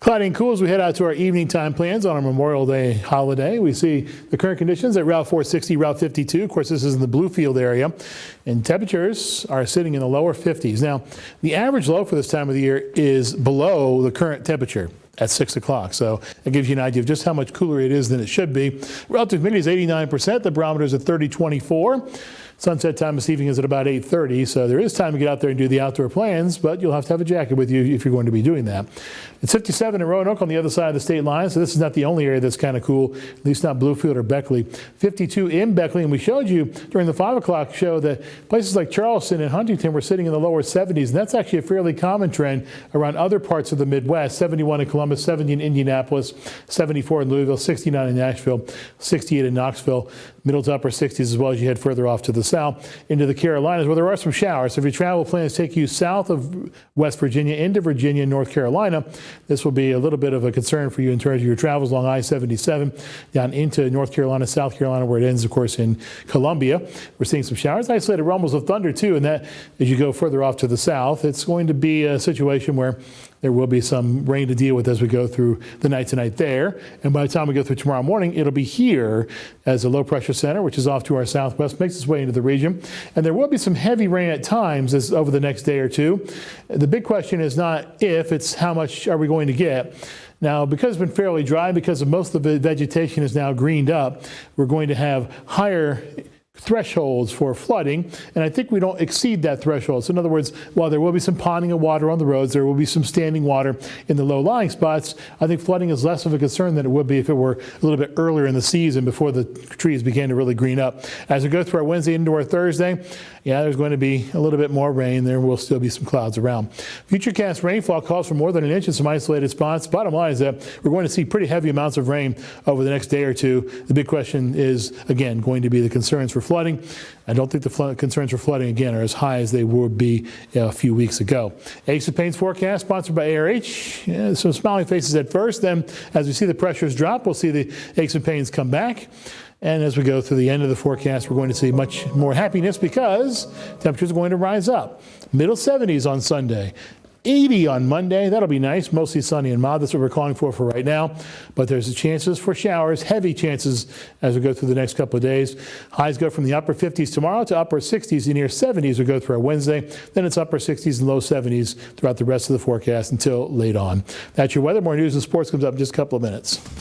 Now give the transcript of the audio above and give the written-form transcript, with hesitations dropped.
Cloudy and cool as we head out to our evening time plans on our Memorial Day holiday. We see the current conditions at Route 460, Route 52. Of course, this is in the Bluefield area, and temperatures are sitting in the lower 50s. Now, the average low for this time of the year is below the current temperature at 6 o'clock. So it gives you an idea of just how much cooler it is than it should be. Relative humidity is 89%. The barometer is at 30.24. Sunset time this evening is at about 8:30, so there is time to get out there and do the outdoor plans, but you'll have to have a jacket with you if you're going to be doing that. It's 57 in Roanoke on the other side of the state line, so this is not the only area that's kind of cool, at least not Bluefield or Beckley. 52 in Beckley, and we showed you during the 5 o'clock show that places like Charleston and Huntington were sitting in the lower 70s, and that's actually a fairly common trend around other parts of the Midwest. 71 in Columbus, 70 in Indianapolis, 74 in Louisville, 69 in Nashville, 68 in Knoxville, middle to upper 60s as well as you head further off to the south into the Carolinas, where there are some showers. So if your travel plans take you south of West Virginia into Virginia and North Carolina, this will be a little bit of a concern for you in terms of your travels along I-77 down into North Carolina, South Carolina, where it ends, of course, in Columbia. We're seeing some showers, isolated rumbles of thunder too, and that as you go further off to the south, it's going to be a situation where there will be some rain to deal with as we go through the night tonight there. And by the time we go through tomorrow morning, it'll be here as a low pressure center, which is off to our southwest, makes its way into the region. And there will be some heavy rain at times as over the next day or two. The big question is not if, it's how much are we going to get. Now, because it's been fairly dry, because of most of the vegetation is now greened up, we're going to have higher thresholds for flooding, and I think we don't exceed that threshold. So in other words, while there will be some ponding of water on the roads, there will be some standing water in the low-lying spots. I think flooding is less of a concern than it would be if it were a little bit earlier in the season before the trees began to really green up. As we go through our Wednesday into our Thursday, there's going to be a little bit more rain. There will still be some clouds around. Futurecast rainfall calls for more than an inch in some isolated spots. Bottom line is that we're going to see pretty heavy amounts of rain over the next day or two. The big question is, again, going to be the concerns for flooding. I don't think the concerns for flooding, again, are as high as they would be a few weeks ago. Ace of Pain's forecast, sponsored by ARH. Some smiling faces at first. Then, as we see the pressures drop, we'll see the Ace of Pains come back. And as we go through the end of the forecast, we're going to see much more happiness because temperatures are going to rise up. Middle 70s on Sunday. 80 on Monday. That'll be nice. Mostly sunny and mild. That's what we're calling for right now. But there's chances for showers, heavy chances as we go through the next couple of days. Highs go from the upper 50s tomorrow to upper 60s and near 70s we go through our Wednesday. Then it's upper 60s and low 70s throughout the rest of the forecast until late on. That's your weather. More news and sports comes up in just a couple of minutes.